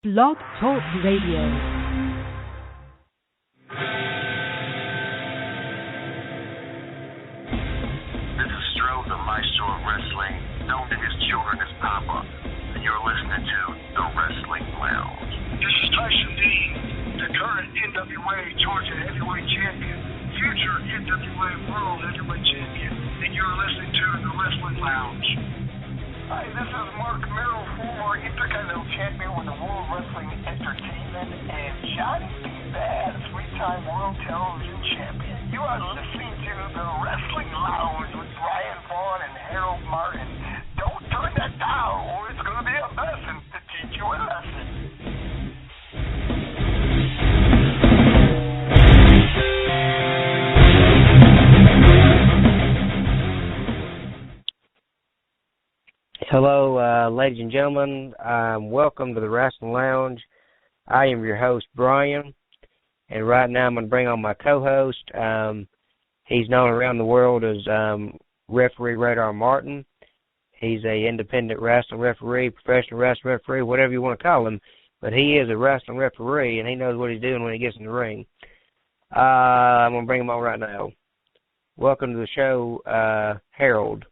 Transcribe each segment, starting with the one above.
Blog Talk Radio. This is Stroh, the maestro of wrestling, known to his children as Papa, and you're listening to The Wrestling Lounge. This is Tyson Dean, the current NWA Georgia Heavyweight Champion, future NWA World Heavyweight Champion, and you're listening to The Wrestling Lounge. Hi, this is Mark Merrill, former Intercontinental Champion with the World Wrestling Entertainment, and Johnny B. Bad, three-time World Television Champion. You are listening to The Wrestling Lounge with Brian Vaughn and Harold Martin. Don't turn that down, or it's going to be a lesson to teach you a lesson. Hello, ladies and gentlemen. Welcome to the Wrestling Lounge. I am your host, Brian, and right now I'm going to bring on my co-host. He's known around the world as Referee Radar Martin. He's a independent wrestling referee, professional wrestling referee, whatever you want to call him, but he is a wrestling referee, and he knows what he's doing when he gets in the ring. I'm going to bring him on right now. Welcome to the show, Harold.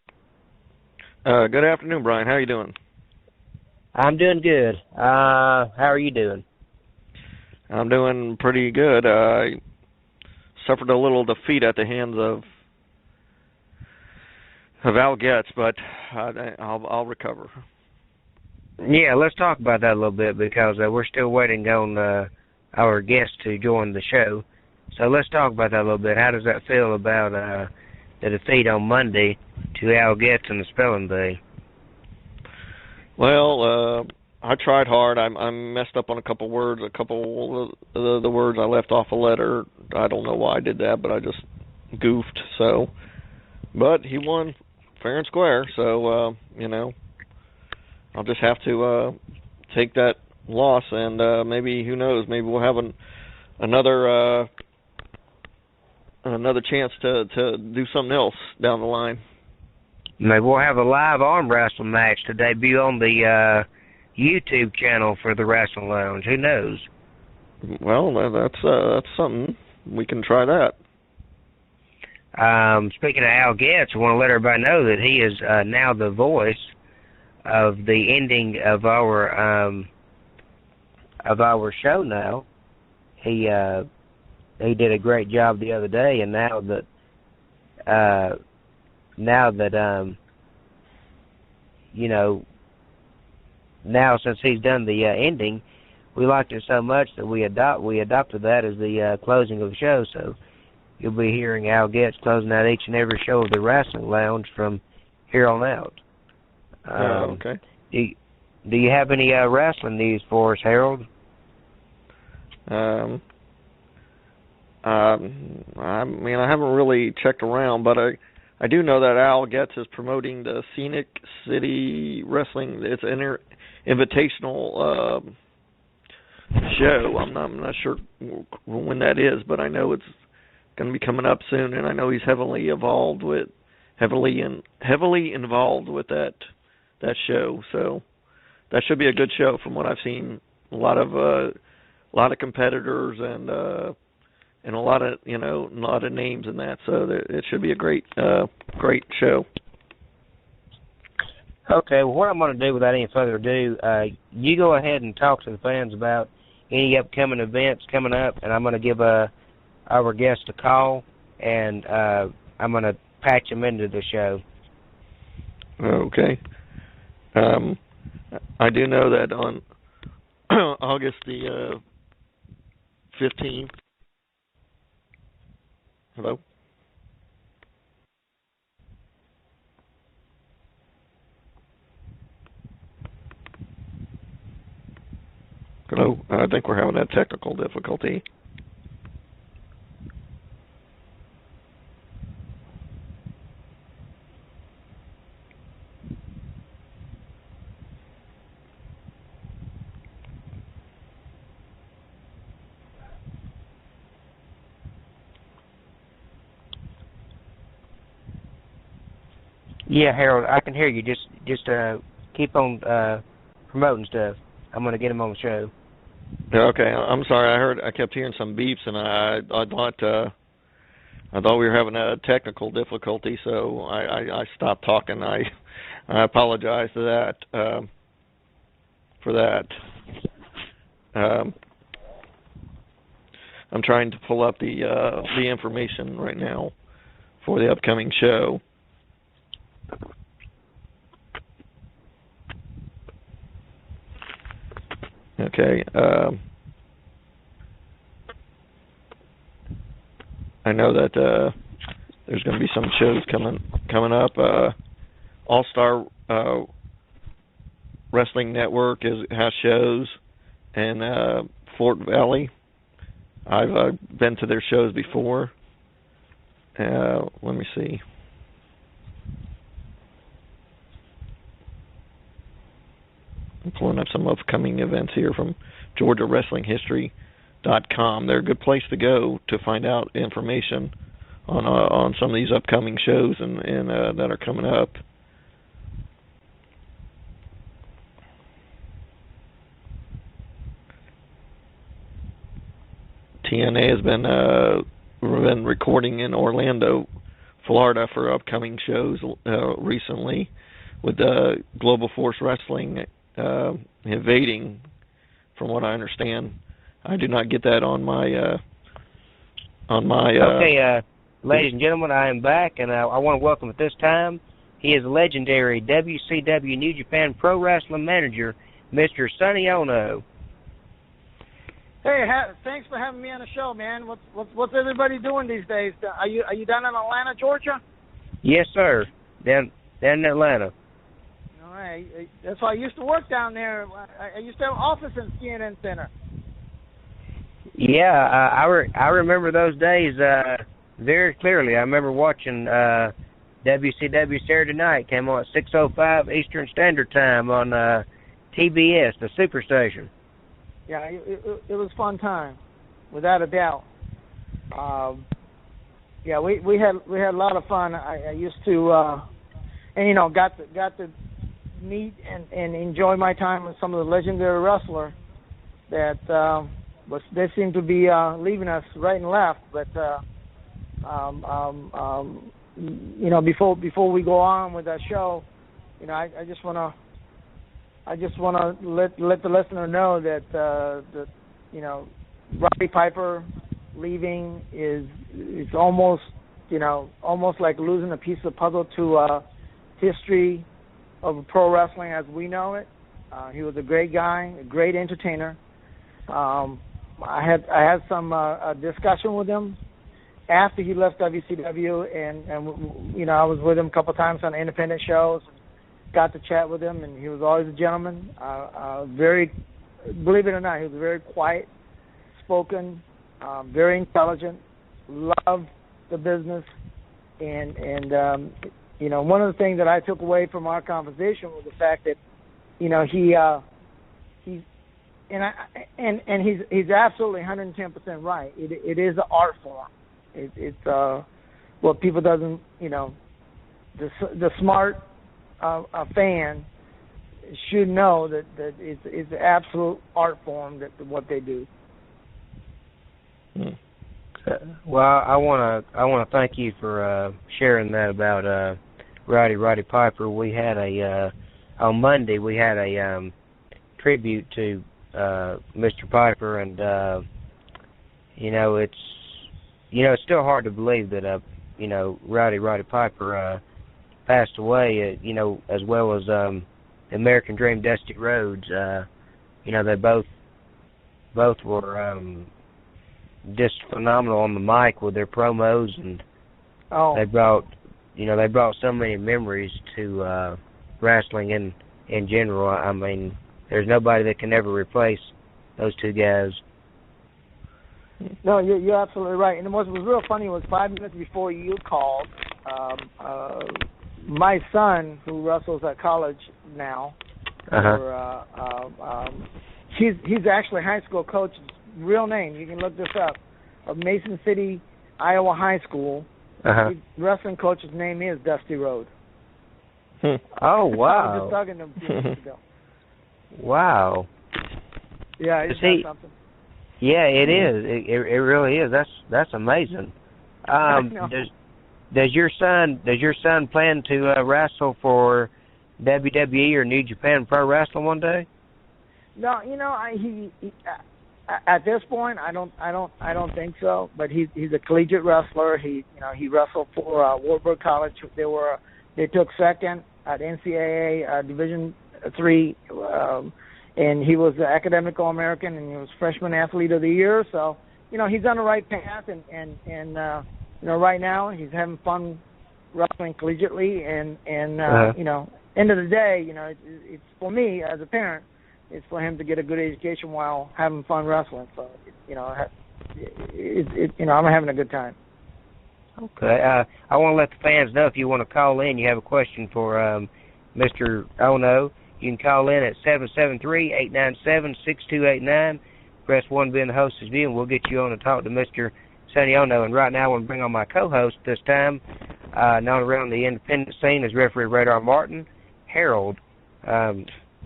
Good afternoon, Brian. How are you doing? I'm doing good. How are you doing? I'm doing pretty good. I suffered a little defeat at the hands of Al Getz, but I'll recover. Yeah, let's talk about that a little bit because we're still waiting on our guest to join the show. So let's talk about that a little bit. How does that feel about the defeat on Monday to Al Getz in the spelling bee? Well, I tried hard. I messed up on a couple words. A couple of the words I left off a letter. I don't know why I did that, but I just goofed. So, but he won fair and square. So, I'll just have to take that loss, and maybe, who knows, maybe we'll have another chance to do something else down the line. Maybe we'll have a live arm wrestling match to debut on the YouTube channel for the Wrestling Lounge. Who knows? Well, that's something. We can try that. Speaking of Al Getz, I want to let everybody know that he is now the voice of the ending of our show. Now he did a great job the other day, and now since he's done the ending, we liked it so much that we adopted that as the closing of the show. So you'll be hearing Al Getz closing out each and every show of the Wrestling Lounge from here on out. Okay. Do you have any wrestling news for us, Harold? I haven't really checked around, but I do know that Al Getz is promoting the Scenic City Wrestling. It's an invitational show. I'm not sure when that is, but I know it's going to be coming up soon, and I know he's heavily involved with that show. So that should be a good show from what I've seen. A lot of competitors and a lot of names in that, so it should be a great show. Okay, well, what I'm going to do without any further ado, you go ahead and talk to the fans about any upcoming events coming up, and I'm going to give our guest a call, and I'm going to patch him into the show. Okay. I do know that on August the 15th. Hello? Hello? I think we're having that technical difficulty. Yeah, Harold, I can hear you. Just keep on promoting stuff. I'm going to get him on the show. Okay, I'm sorry. I kept hearing some beeps, and I thought we were having a technical difficulty, so I stopped talking. I apologize for that. I'm trying to pull up the information right now for the upcoming show. Okay. I know that there's going to be some shows coming up. All Star Wrestling Network has shows in Fort Valley. I've been to their shows before. Let me see. I'm pulling up some upcoming events here from GeorgiaWrestlingHistory.com. They're a good place to go to find out information on some of these upcoming shows and that are coming up. TNA has been recording in Orlando, Florida for upcoming shows recently, with Global Force Wrestling invading, from what I understand. I do not get that on my Okay, ladies and gentlemen, I am back, and I want to welcome at this time. He is a legendary WCW New Japan Pro Wrestling manager, Mr. Sonny Onoo. Hey, thanks for having me on the show, man. What's everybody doing these days? Are you down in Atlanta, Georgia? Yes, sir. Down in Atlanta. All right. That's why I used to work down there. I used to have an office in CNN Center. Yeah, I remember those days very clearly. I remember watching WCW Saturday Night. Came on at 6:05 Eastern Standard Time on TBS, the Superstation. Yeah, it was a fun time, without a doubt. Yeah, we had a lot of fun. I used to, and got to meet and enjoy my time with some of the legendary wrestlers that they seem to be leaving us right and left. But before we go on with that show, I just want to. let the listener know that Roddy Piper leaving is almost like losing a piece of the puzzle to history of pro wrestling as we know it. He was a great guy, a great entertainer. I had some discussion with him after he left WCW, and I was with him a couple of times on independent shows. Got to chat with him, and he was always a gentleman. Very, believe it or not, he was very quiet, spoken, very intelligent, loved the business, and one of the things that I took away from our conversation was the fact that he's absolutely 110% right. It is an art form. It's what people doesn't the smart. A fan should know that it's an absolute art form that what they do. Well, I want to thank you for sharing that about Roddy Piper. We had on Monday we had a tribute to Mr. Piper, and it's still hard to believe that Roddy Piper passed away, as well as the American Dream, Dusty Rhodes. They both were just phenomenal on the mic with their promos, and they brought so many memories to wrestling in general. I mean, there's nobody that can ever replace those two guys. No, you're absolutely right. And what was real funny was 5 minutes before you called, my son, who wrestles at college now, he's actually a high school coach. Real name, you can look this up, of Mason City, Iowa High School. His wrestling coach's name is Dusty Rhodes. Oh, wow. I was just talking to him a few weeks ago. Wow. Yeah, isn't that something? Yeah, it is. It really is. That's amazing. Does your son plan to wrestle for WWE or New Japan Pro Wrestling one day? No, he at this point I don't think so. But he's a collegiate wrestler. He wrestled for Wartburg College. They took second at NCAA Division III, and he was the academic All-American, and he was freshman athlete of the year. So he's on the right path, and right now he's having fun wrestling collegiately, and end of the day, it's for me as a parent, it's for him to get a good education while having fun wrestling. So I'm having a good time. Okay. I want to let the fans know if you want to call in, you have a question for Mr. Onoo, you can call in at 773-897-6289. Press 1 being the host is view, and we'll get you on to talk to Mr. Sonny Onoo. And right now I want to bring on my co-host this time, known around the independent scene as Referee Radar Martin, Harold. You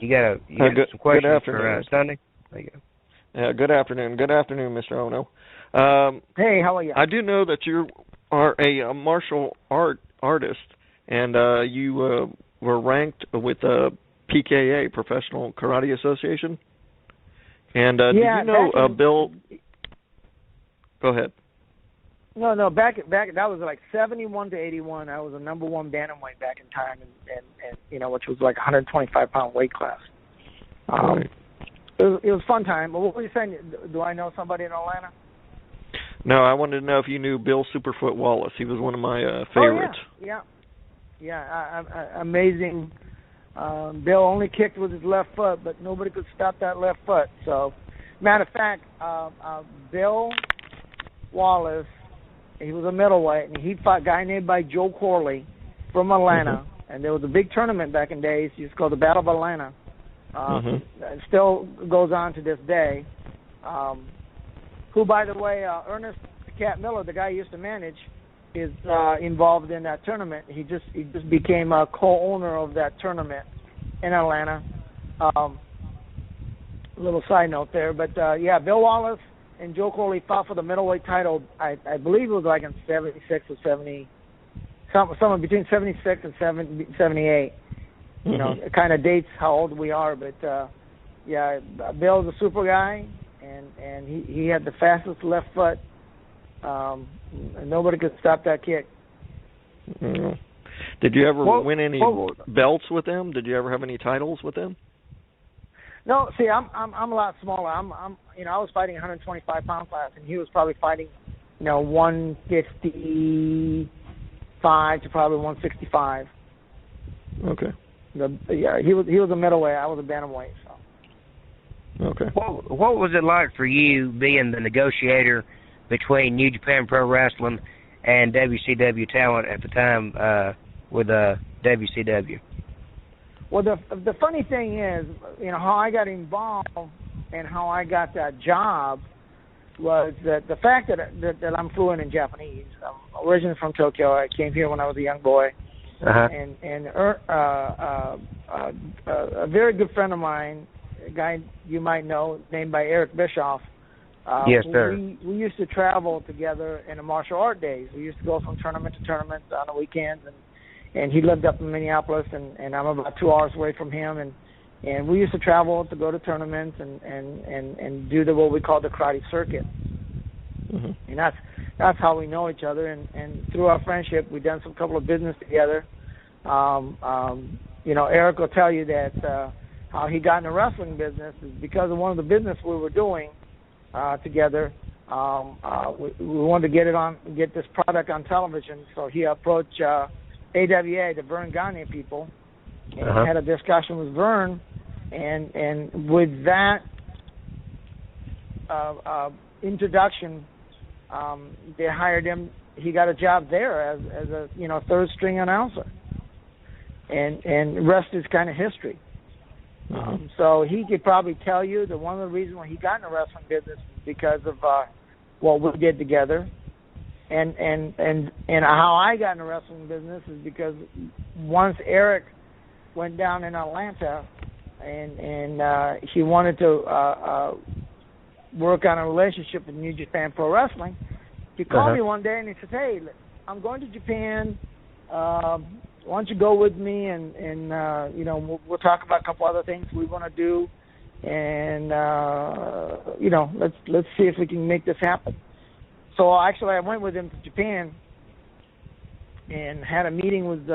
got some questions for Sonny? There you go. Yeah, good afternoon. Good afternoon, Mr. Onoo. Hey, how are you? I do know that you are a martial artist, and you were ranked with PKA, Professional Karate Association. And do you know Bill? Go ahead. No. Back that was like 71 to 81. I was a number one bantamweight back in time, and which was like 125-pound weight class. Right. It was a fun time. But what were you saying? Do I know somebody in Atlanta? No, I wanted to know if you knew Bill Superfoot Wallace. He was one of my favorites. Oh, yeah. Amazing. Bill only kicked with his left foot, but nobody could stop that left foot. So, matter of fact, Bill Wallace, he was a middleweight, and he fought a guy named by Joe Corley from Atlanta. And there was a big tournament back in days. It's called the Battle of Atlanta. It still goes on to this day. Who, by the way, Ernest Cat Miller, the guy I used to manage, is involved in that tournament. He just became a co-owner of that tournament in Atlanta. A little side note there, but Bill Wallace and Joe Corley fought for the middleweight title. I believe it was like in 76 or 70, somewhere between 76 and 78. It kind of dates how old we are, but Bill's a super guy, and he had the fastest left foot. And nobody could stop that kick. Did you ever win any belts with him? Did you ever have any titles with him? No. See, I'm a lot smaller. I was fighting 125-pound class, and he was probably fighting 155 to probably 165. Okay. He was a middleweight. I was a bantamweight. So. Okay. What was it like for you being the negotiator between New Japan Pro Wrestling and WCW talent at the time with WCW? Well, the funny thing is, how I got involved and how I got that job was that the fact that I'm fluent in Japanese. I'm originally from Tokyo. I came here when I was a young boy. And a very good friend of mine, a guy you might know, named by Eric Bischoff. Yes, sir. We used to travel together in the martial art days. We used to go from tournament to tournament on the weekends, and he lived up in Minneapolis, and I'm about 2 hours away from him, and we used to travel to go to tournaments and do what we call the karate circuit. And that's how we know each other, and through our friendship, we've done some couple of business together. Eric will tell you that how he got in the wrestling business is because of one of the business we were doing together. We wanted to get this product on television, so he approached AWA, the Vern Gagne people, and had a discussion with Vern, and with that introduction, they hired him. He got a job there as a third string announcer, and rest is kind of history. So he could probably tell you that one of the reasons why he got in the wrestling business is because of what we did together, and how I got in the wrestling business is because once Eric went down in Atlanta and he wanted to work on a relationship with New Japan Pro Wrestling. He called me one day and he said, "Hey, I'm going to Japan. Why don't you go with me and you know, we'll talk about a couple other things we want to do, and you know, let's see if we can make this happen." So actually, I went with him to Japan and had a meeting with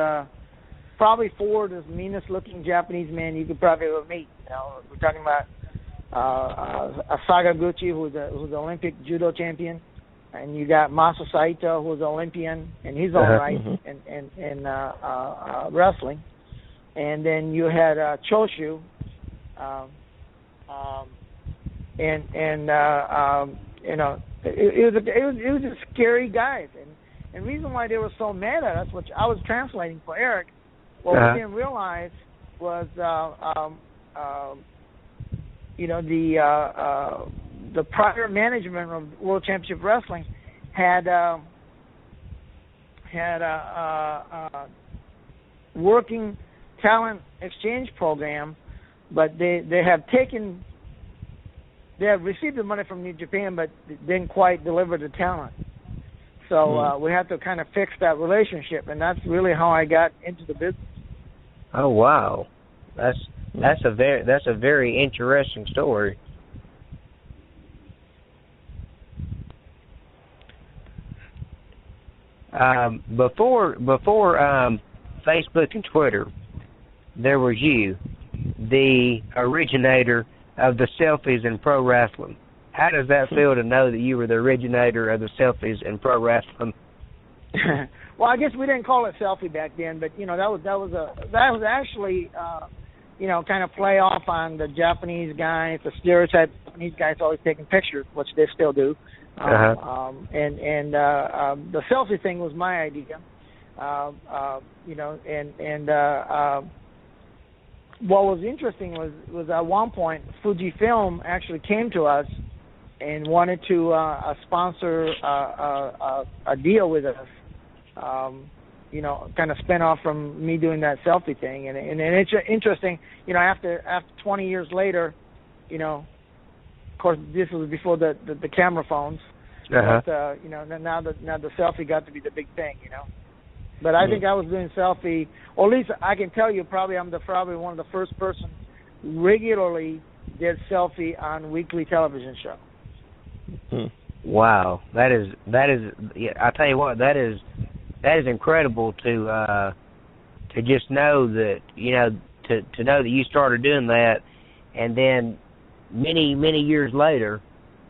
probably four of the meanest looking Japanese men you could probably ever meet. You know, we're talking about Sakaguchi, who's an Olympic judo champion, and you got Masa Saito, who's an Olympian, and he's all right in wrestling. And then you had Choshu, you know, it was just scary guys. And the reason why they were so mad at us, which I was translating for Eric, what we didn't realize was, you know, the prior management of World Championship Wrestling had a working talent exchange program, but they have received the money from New Japan, but didn't quite deliver the talent. So we had to kind of fix that relationship, and that's really how I got into the business. Oh wow, that's a very interesting story. Before Facebook and Twitter, there was you, the originator of the selfies in pro wrestling. How does that feel to know that you were the originator of the selfies in pro wrestling? Well, I guess we didn't call it selfie back then, but you know that was actually you know, kind of play off on the Japanese guys, the stereotype Japanese guys always taking pictures, which they still do. And the selfie thing was my idea. You know, and what was interesting was at one point Fujifilm actually came to us and wanted to sponsor a deal with us. You know, kind of spin off from me doing that selfie thing, and it's interesting. You know, after 20 years later, you know, of course this was before the camera phones. But you know, now the selfie got to be the big thing. You know, but I think I was doing selfie, or at least I can tell you, I'm probably one of the first person regularly did selfie on weekly television show. Wow, that is. Yeah, I tell you what, that is incredible to just know that, you know, to know that you started doing that, and then many years later,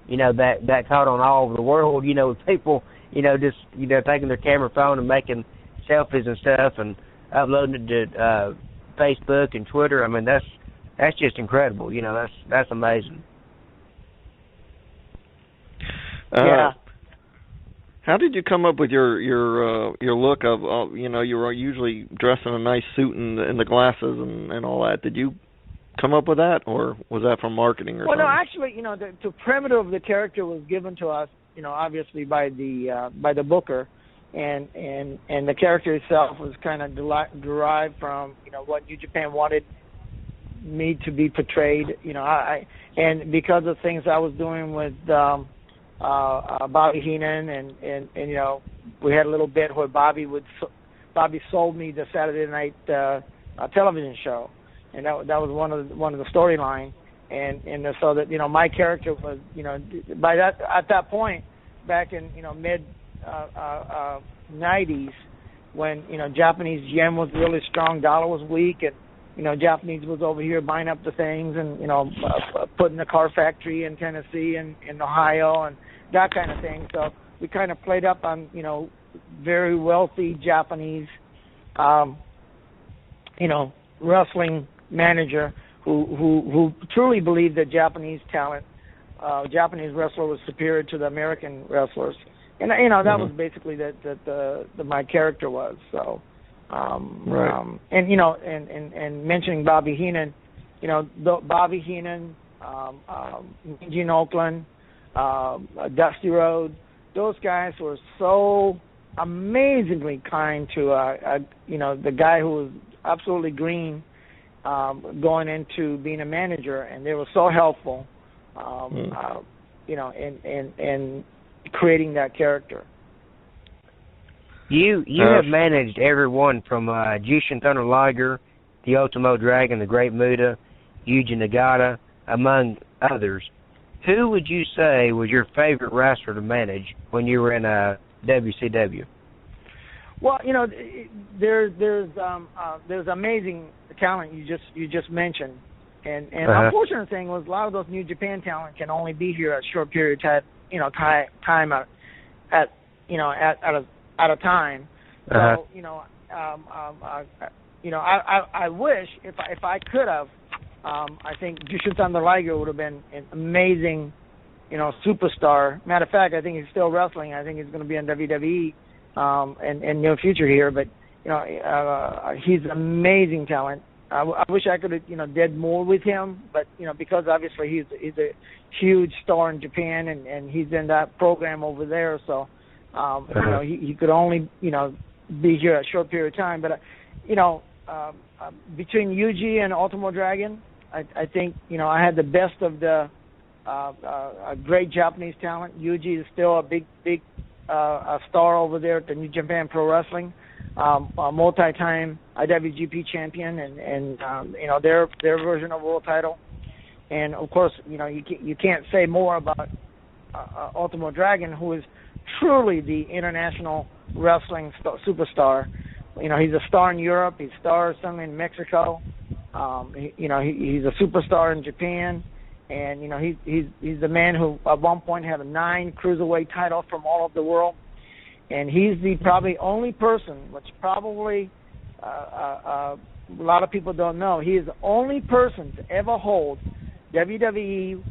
you know, that caught on all over the world. You know, with people, you know, just, you know, taking their camera phone and making selfies and stuff and uploading it to Facebook and Twitter. I mean, that's just incredible. You know, that's amazing. Yeah. How did you come up with your look of you know, you were usually dressed in a nice suit and the glasses and all that? Did you come up with that, or was that from marketing or something? Well, no, actually, you know, the perimeter of the character was given to us, you know, obviously by the booker, and the character itself was kind of derived from, you know, what New Japan wanted me to be portrayed. You know, and because of things I was doing with Bobby Heenan, and you know, we had a little bit where Bobby sold me the Saturday night television show, and that was one of the storyline, and so that, you know, my character was, you know, at that point back in, you know, mid 90s, when, you know, Japanese yen was really strong, dollar was weak, and, you know, Japanese was over here buying up the things and, you know, putting the car factory in Tennessee and in Ohio and that kind of thing. So we kind of played up on, you know, very wealthy Japanese, you know, wrestling manager who truly believed that Japanese talent, Japanese wrestler was superior to the American wrestlers. And, you know, that was basically the my character was. So, right. And, you know, and mentioning Bobby Heenan, you know, Bobby Heenan, Gene Oakland, Dusty Rhodes, those guys were so amazingly kind to, you know, the guy who was absolutely green, going into being a manager, and they were so helpful, in creating that character. You have managed everyone from Jushin Thunder Liger, the Ultimo Dragon, the Great Muta, Yuji Nagata, among others. Who would you say was your favorite wrestler to manage when you were in WCW? Well, there's amazing talent you just mentioned, and unfortunate thing was a lot of those New Japan talent can only be here a short period of time at a time. So I wish if I could have. I think Jushin Thunder Liger would have been an amazing, superstar. Matter of fact, I think he's still wrestling. I think he's going to be in WWE in near future here. But he's an amazing talent. I wish I could have did more with him. But because obviously he's a huge star in Japan and he's in that program over there. So he could only be here a short period of time. But between Yuji and Ultimo Dragon, I think I had the best of the great Japanese talent. Yuji is still a big star over there at the New Japan Pro Wrestling, a multi-time IWGP champion, and their version of world title. And of course, you can't say more about Ultimo Dragon, who is truly the international wrestling superstar. He's a star in Europe. He's a star certainly in Mexico. He's a superstar in Japan, and he's the man who at one point had 9 cruiserweight titles from all over the world, and he's the probably only person, which probably a lot of people don't know. He is the only person to ever hold WWE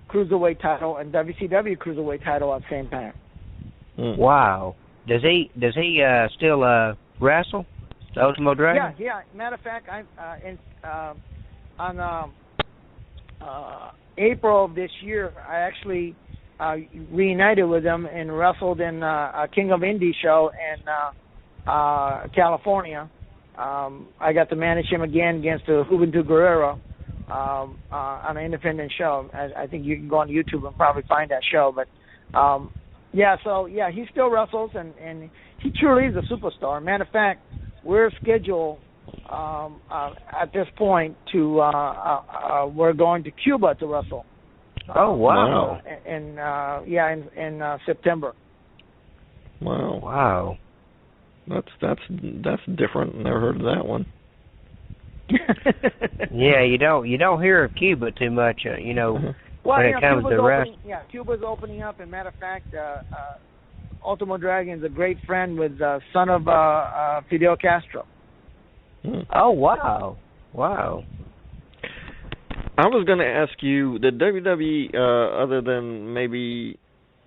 cruiserweight title and WCW cruiserweight title at the same time. Wow. Does he still wrestle? The Ultimo Dragon? Yeah. Matter of fact, on April of this year, I actually reunited with him and wrestled in a King of Indie show in California. I got to manage him again against Juventud Guerrero on an independent show. I think you can go on YouTube and probably find that show. But he still wrestles, and he truly is a superstar. Matter of fact, we're scheduled at this point to we're going to Cuba to wrestle. Oh wow! In September. Wow. That's different. Never heard of that one. Yeah, you don't hear of Cuba too much, Well, when it comes Cuba's to wrestling. Cuba's opening up. And matter of fact, Ultimo Dragon is a great friend with son of Fidel Castro. Oh wow! I was going to ask you, did WWE, other than maybe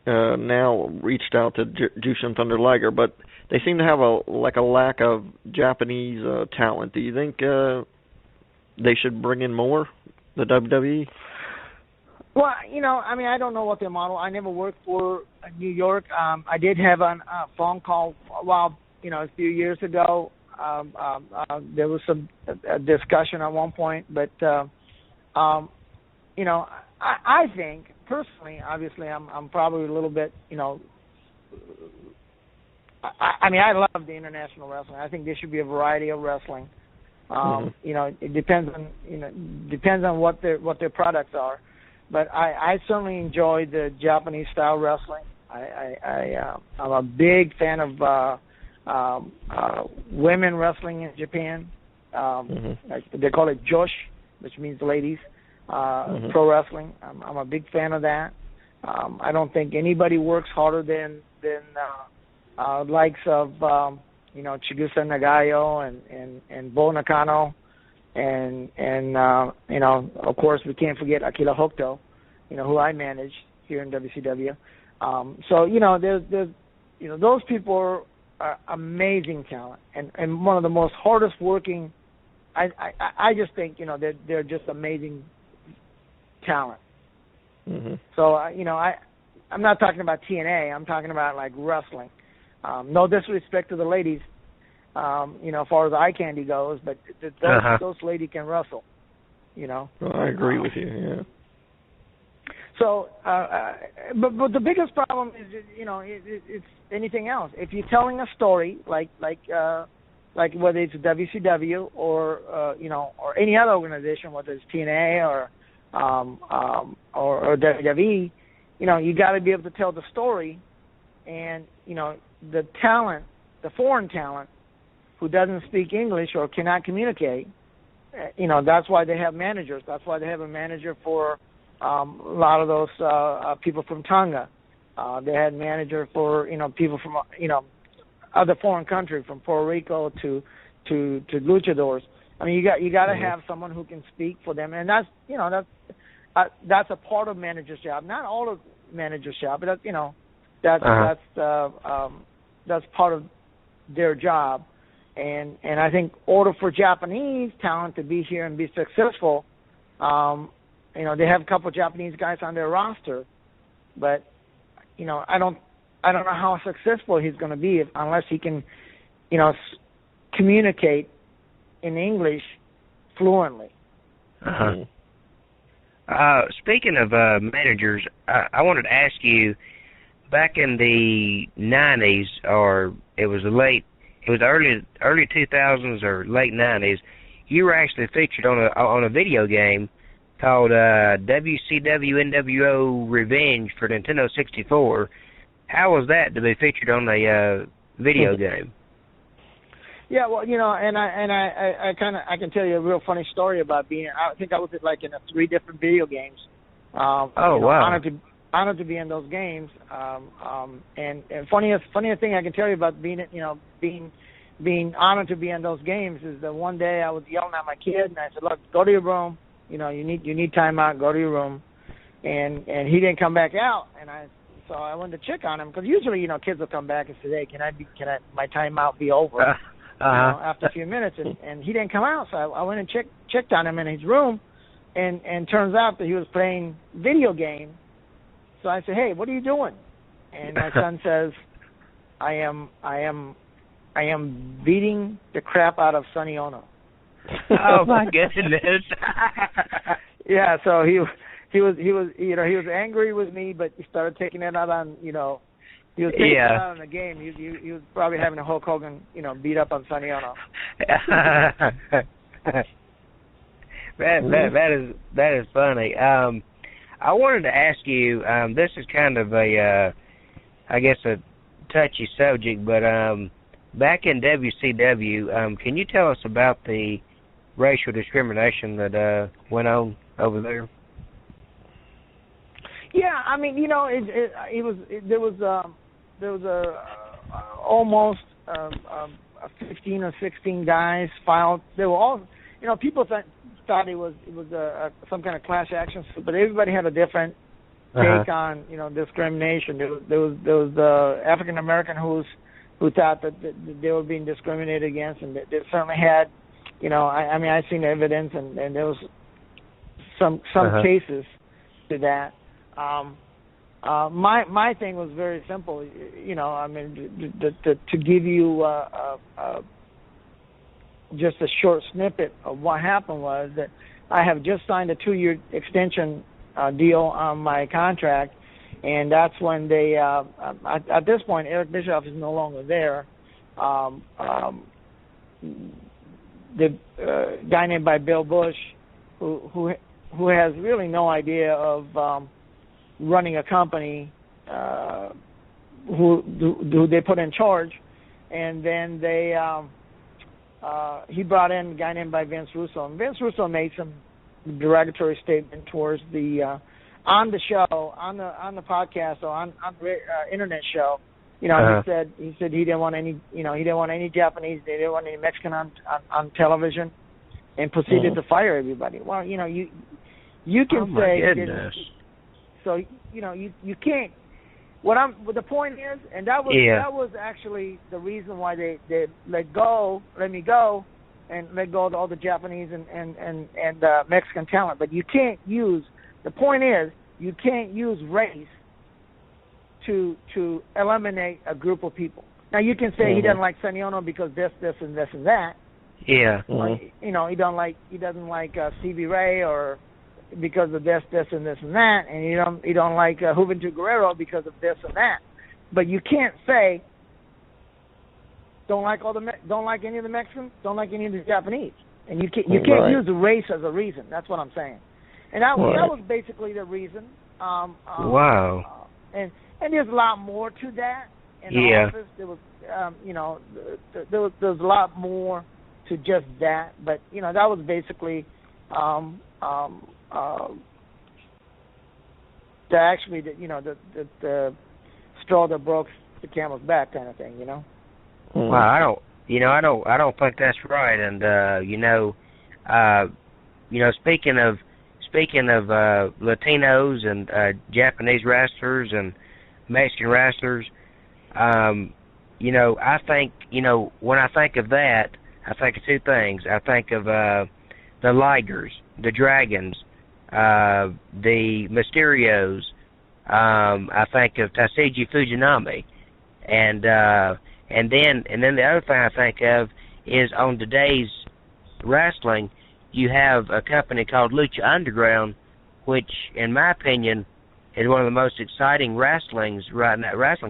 now reached out to Jushin Thunder Liger, but they seem to have a lack of Japanese talent. Do you think they should bring in more, the WWE? Well, I don't know what their model. I never worked for New York. I did have a phone call a few years ago. There was some discussion at one point, but I think personally, obviously, I'm probably a little bit, I love the international wrestling. I think there should be a variety of wrestling. It depends on what their products are. But I certainly enjoy the Japanese style wrestling. I'm a big fan of women wrestling in Japan. They call it Josh, which means ladies. Pro wrestling. I'm a big fan of that. I don't think anybody works harder than likes of Chigusa Nagayo and Bo Nakano. And of course, we can't forget Akira Hokuto, who I managed here in WCW. There's those people are amazing talent and one of the most hardest working. I just think they're just amazing talent. So I'm not talking about TNA. I'm talking about like wrestling. No disrespect to the ladies. as far as eye candy goes, but those ladies can wrestle, Well, I agree with you, yeah. So, but the biggest problem is, it's anything else. If you're telling a story like whether it's WCW or or any other organization, whether it's TNA or WWE, you got to be able to tell the story, and the talent, the foreign talent, who doesn't speak English or cannot communicate, that's why they have managers. That's why they have a manager for a lot of those people from Tonga. They had manager for people from other foreign countries, from Puerto Rico to luchadors. I mean, you got to have someone who can speak for them, and that's a part of manager's job. Not all of manager's job, but that's part of their job. And I think in order for Japanese talent to be here and be successful, they have a couple of Japanese guys on their roster, but I don't know how successful he's going to be unless he can, communicate in English fluently. Speaking of managers, I wanted to ask you, back in the 90s, or it was early 2000s or late 90s, you were actually featured on a video game called WCW NWO Revenge for Nintendo 64. How was that to be featured on a video game? Yeah, well, and I can tell you a real funny story about being. I think I was in 3 different video games. Wow! Honored to be in those games. And funniest thing I can tell you about being honored to be in those games is that one day I was yelling at my kid and I said, "Look, go to your room. You need time out. Go to your room." And he didn't come back out, so I went to check on him, because usually kids will come back and say, "Hey, can my time out be over?" After a few minutes, and he didn't come out, so I went and checked on him in his room, and turns out that he was playing video game. So I said, "Hey, what are you doing?" And my son says, I am beating the crap out of Sonny Onoo." Oh my goodness! Yeah, so he was angry with me, but he started taking it out on he was taking it out in the game. He was probably having a Hulk Hogan beat up on Sonny Onoo. That is funny. I wanted to ask you. This is kind of a touchy subject, but back in WCW, can you tell us about the racial discrimination that went on over there? Yeah, I mean, there was almost 15 or 16 guys filed. They were all, people thought it was some kind of class action suit, but everybody had a different take on discrimination. There was African American who thought that they were being discriminated against, and they certainly had, I've seen evidence, and there was some cases to that. My thing was very simple, to give you just a short snippet of what happened was that I have just signed a 2-year extension deal on my contract, and that's when they, at this point, Eric Bischoff is no longer there. The guy named by Bill Bush, who has really no idea of running a company, who they put in charge, and then he brought in a guy named by Vince Russo, and Vince Russo made some derogatory statement towards the on the show, on the podcast, or on the internet show. He said he didn't want any Japanese, they didn't want any Mexican on television, and proceeded to fire everybody. Well, you can say. Goodness. So you can't. What the point is, and that was actually the reason why they let me go, and let go of all the Japanese and Mexican talent. But you can't use. The point is, you can't use race to eliminate a group of people. Now you can say he doesn't like Sonny Onoo because this, and this, and that. Yeah. Or, you know, he doesn't like Stevie Ray or because of this, and this, and that, and you don't like Juventud Guerrero because of this and that. But you can't say don't like any of the Mexicans, don't like any of the Japanese, and you can't use the race as a reason. That's what I'm saying, and that was basically the reason. Wow. And there's a lot more to that. In the office, there was there was a lot more to just that, but that was basically the straw that broke the camel's back kind of thing, Well, I don't think that's right. And speaking of Latinos and Japanese wrestlers and Mexican wrestlers, I think when I think of that, I think of two things. I think of the Ligers, the Dragons, the Mysterios. I think of Tatsiji Fujinami, and then the other thing I think of is on today's wrestling, you have a company called Lucha Underground, which, in my opinion, is one of the most exciting wrestling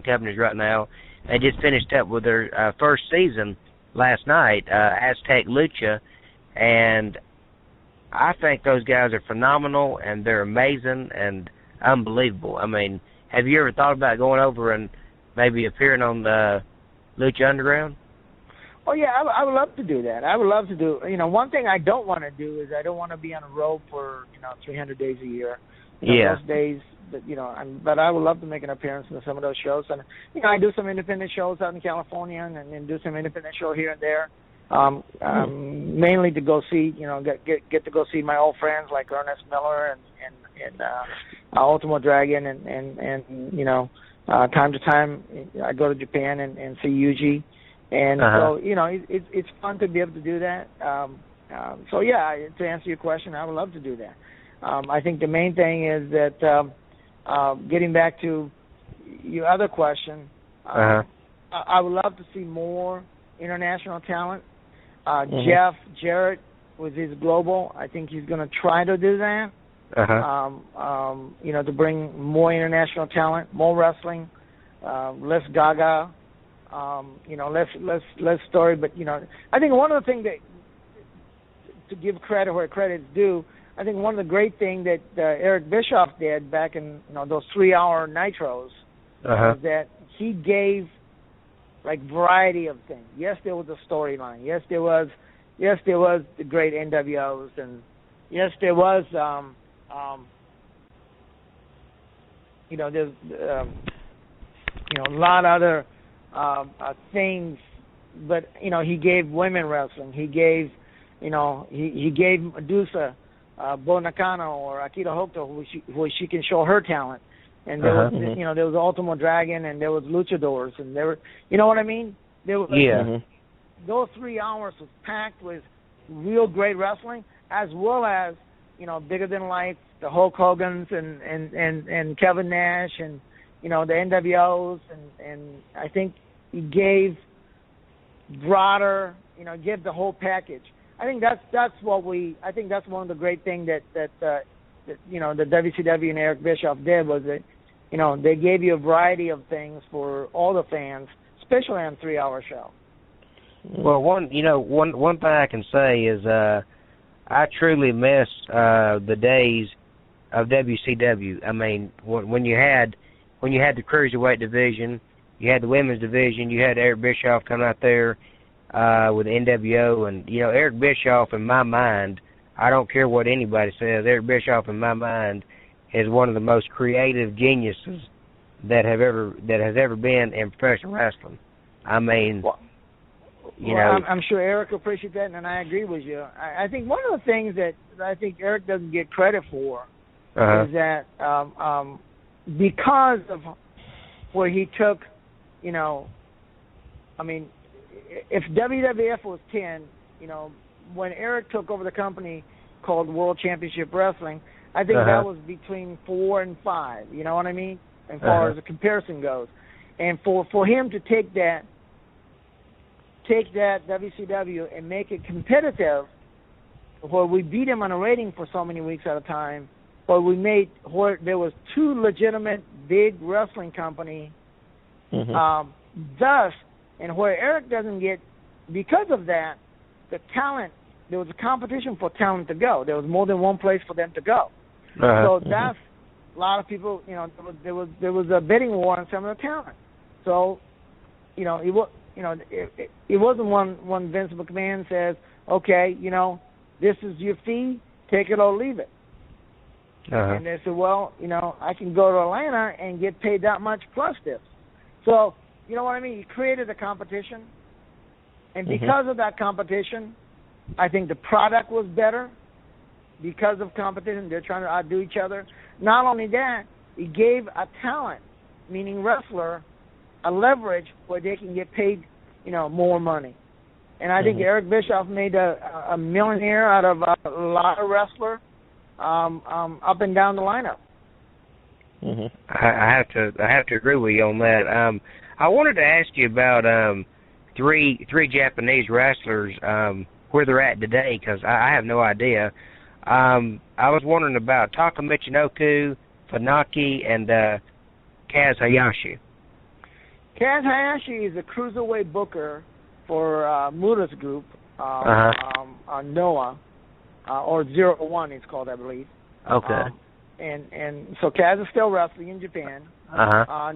companies right now. They just finished up with their first season last night, Aztec Lucha, and I think those guys are phenomenal, and they're amazing and unbelievable. I mean, have you ever thought about going over and maybe appearing on the Lucha Underground? Oh, yeah, I would love to do that. I would love to do, one thing I don't want to do is I don't want to be on the road for, 300 days a year. Those days, but I would love to make an appearance in some of those shows. And, I do some independent shows out in California and do some independent show here and there. Mainly to go see, get to go see my old friends like Ernest Miller and Ultimo Dragon and time to time I go to Japan and see Yuji. And so, it's fun to be able to do that. So, yeah, to answer your question, I would love to do that. I think the main thing is that getting back to your other question, I would love to see more international talent. Jeff Jarrett with his global, I think he's going to try to do that. To bring more international talent, more wrestling, less Gaga. Less story, but I think one of the things that to give credit where credit's due, I think one of the great things that Eric Bischoff did back in those 3-hour nitros was that he gave like variety of things. Yes, there was a storyline. Yes, there was the great NWOs, and yes, there was there's a lot of other things, but he gave women wrestling. He gave he gave Medusa Bo Nakano or Akira Hokuto who she can show her talent. And there was there was Ultimo Dragon and there was Luchadors and there were what I mean? There was those 3 hours was packed with real great wrestling as well as bigger than life, the Hulk Hogan's and Kevin Nash and the NWOs, and I think he gave broader, give the whole package. I think that's one of the great things that the WCW and Eric Bischoff did was that, they gave you a variety of things for all the fans, especially on a 3-hour show. Well, one thing I can say is I truly miss the days of WCW. I mean, when you had the cruiserweight division, you had the women's division, you had Eric Bischoff come out there with the NWO, and Eric Bischoff, in my mind, I don't care what anybody says, Eric Bischoff, in my mind, is one of the most creative geniuses that has ever been in professional wrestling. I mean, I'm sure Eric appreciates that, and I agree with you. I think one of the things that I think Eric doesn't get credit for is that because of where he took, I mean, if WWF was 10, when Eric took over the company called World Championship Wrestling, I think that was between 4 and 5. You know what I mean? As far as the comparison goes, and for him to take that take that WCW and make it competitive, where we beat them on a rating for so many weeks at a time, where there was two legitimate big wrestling company, thus, and where Eric doesn't get, because of that, the talent, there was a competition for talent to go. There was more than one place for them to go. So that's, a lot of people, there was a bidding war on some of the talent. So, it wasn't when Vince McMahon says, okay, this is your fee, take it or leave it. And they said, well, I can go to Atlanta and get paid that much plus this. So, you know what I mean? You created a competition. And because of that competition, I think the product was better because of competition. They're trying to outdo each other. Not only that, it gave a talent, meaning wrestler, a leverage where they can get paid, more money. And I think Eric Bischoff made a millionaire out of a lot of wrestlers up and down the lineup. I have to agree with you on that. I wanted to ask you about three Japanese wrestlers, where they're at today, because I have no idea. I was wondering about Taka Michinoku, Funaki, and Kaz Hayashi. Kaz Hayashi is a cruiserweight booker for Mura's group, Noah, or 01 it's called, I believe. Okay. And so Kaz is still wrestling in Japan.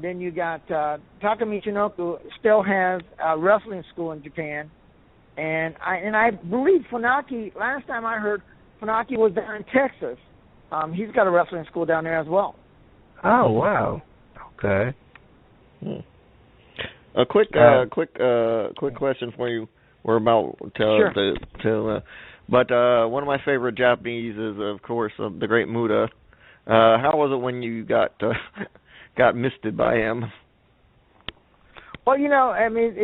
Then you got Taka Michinoku still has a wrestling school in Japan, and I believe Funaki. Last time I heard, Funaki was down in Texas. He's got a wrestling school down there as well. Oh wow. Okay. A quick question for you. We're about but one of my favorite Japanese is, of course, the Great Muta. How was it when you got misted by him? Well, I mean,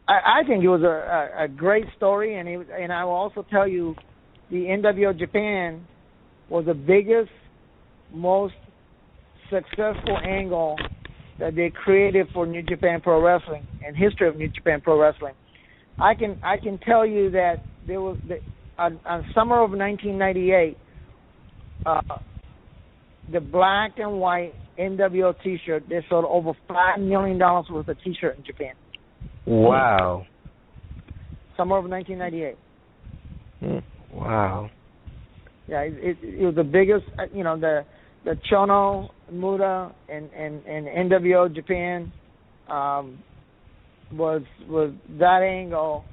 I think it was a great story, and I will also tell you, the NWO Japan was the biggest, most successful angle that they created for New Japan Pro Wrestling and history of New Japan Pro Wrestling. I can tell you that there was on summer of 1998, the black and white NWO T-shirt, they sold over $5 million worth of T-shirt in Japan. Wow. Summer of 1998. Wow. Yeah, it was the biggest. The Chono, Muta, and NWO Japan was that angle.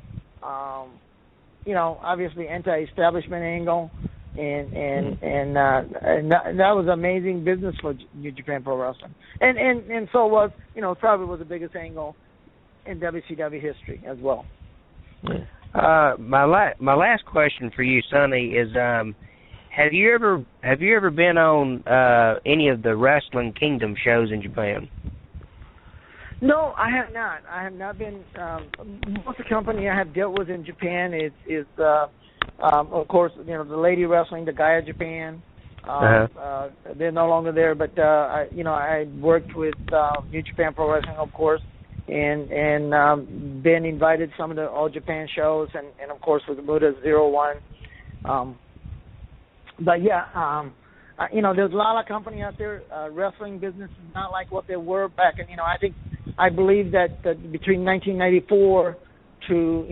Obviously anti-establishment angle, and that was amazing business for New Japan Pro Wrestling, and so was probably was the biggest angle in WCW history as well. My last question for you, Sonny, is have you ever been on any of the Wrestling Kingdom shows in Japan? No, I have not. I have not been. Most of the company I have dealt with in Japan is of course, the Lady Wrestling, the Gaia Japan. They're no longer there, but I worked with New Japan Pro Wrestling, of course, and been invited to some of the All Japan shows, and of course with the Muta 01. But yeah, there's a lot of company out there. Wrestling business is not like what they were back in. I believe that between 1994 to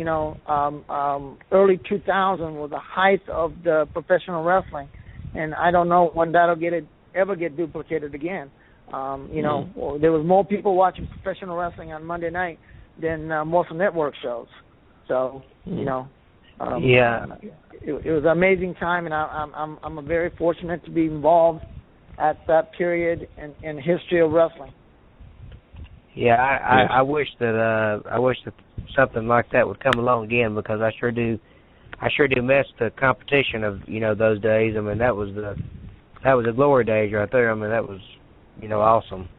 early 2000 was the height of the professional wrestling, and I don't know when that'll ever get duplicated again. There was more people watching professional wrestling on Monday night than most network shows. So it was an amazing time, and I'm very fortunate to be involved at that period in history of wrestling. Yeah, I wish that something like that would come along again, because I sure do miss the competition of those days. I mean, that was the glory days right there. I mean, that was awesome.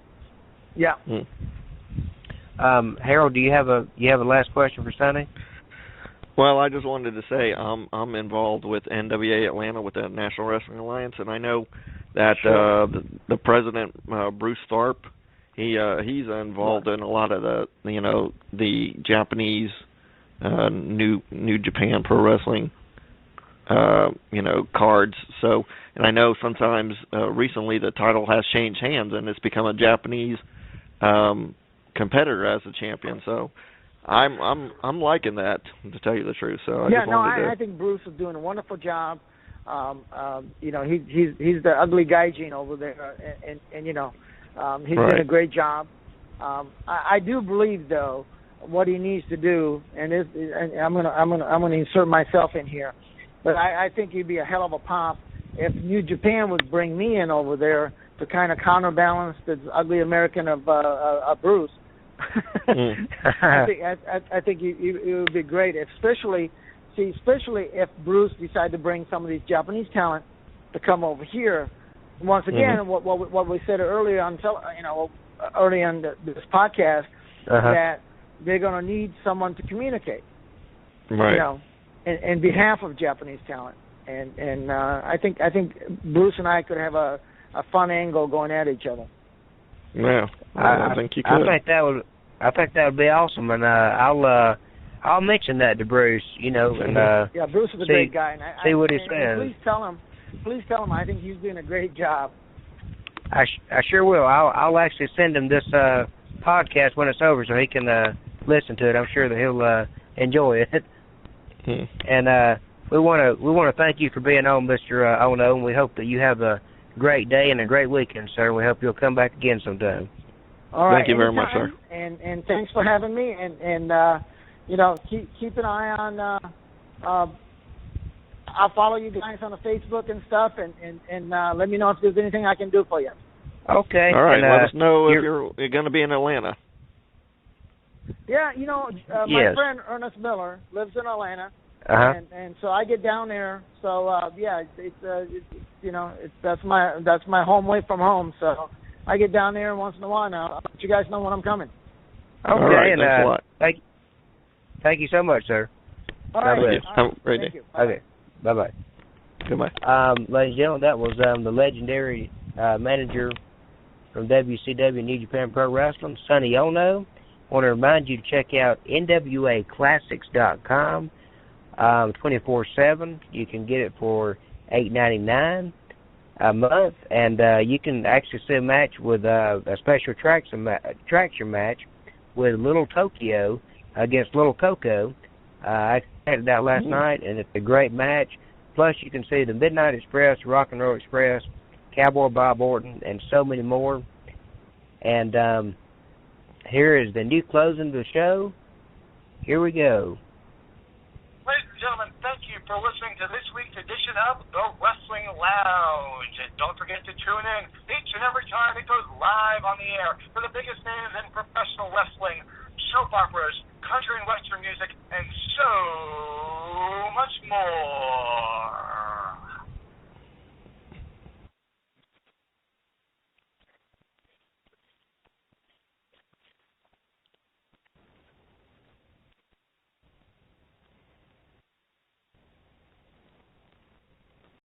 Yeah. Harold, do you have a last question for Sonny? Well, I just wanted to say I'm involved with NWA Atlanta with the National Wrestling Alliance, and I know that the president, Bruce Tharp, He's involved in a lot of the Japanese New Japan Pro Wrestling cards. So, and I know sometimes recently the title has changed hands and it's become a Japanese competitor as a champion. So, I'm liking that, to tell you the truth. So I think Bruce is doing a wonderful job. He's the ugly gaijin over there, and he's doing a great job. I do believe though what he needs to do, and I'm gonna insert myself in here, but I think he'd be a hell of a pop if New Japan would bring me in over there to kind of counterbalance the ugly American of Bruce. I think it would be great, especially if Bruce decided to bring some of these Japanese talent to come over here. Once again, what we said earlier on, early on this podcast, that they're going to need someone to communicate, right? In behalf of Japanese talent, and I think Bruce and I could have a fun angle going at each other. Yeah, I think you could. I think that would be awesome, and I'll mention that to Bruce. And Bruce is a great guy, and see what he says. And please tell him I think he's doing a great job. I sure will. I'll actually send him this podcast when it's over, so he can listen to it. I'm sure that he'll enjoy it. And we want to thank you for being on, Mr. Onoo, and we hope that you have a great day and a great weekend, sir. We hope you'll come back again sometime. All right. Thank you very much, sir. And thanks for having me. And keep an eye on. I'll follow you guys on the Facebook and stuff, and let me know if there's anything I can do for you. Okay. All right. Let us know if you're going to be in Atlanta. Yeah, my friend Ernest Miller lives in Atlanta, and so I get down there. So that's my home away from home. So I get down there once in a while. Now I'll let you guys know when I'm coming. Okay, all right, and thanks a lot. Thank you so much, sir. All right. Have a great day. Okay. Bye-bye. Goodbye. Ladies and gentlemen, that was the legendary manager from WCW New Japan Pro Wrestling, Sonny Onoo. I want to remind you to check out NWAClassics.com 24/7. You can get it for $8.99 a month, and you can actually see a match with a special attraction match with Little Tokyo against Little Coco. I checked it out last night, and it's a great match. Plus, you can see the Midnight Express, Rock and Roll Express, Cowboy Bob Orton, and so many more. And here is the new closing of the show. Here we go. Ladies and gentlemen, thank you for listening to this week's edition of The Wrestling Lounge. And don't forget to tune in each and every time it goes live on the air for the biggest names in professional wrestling, soap operas, country and western music,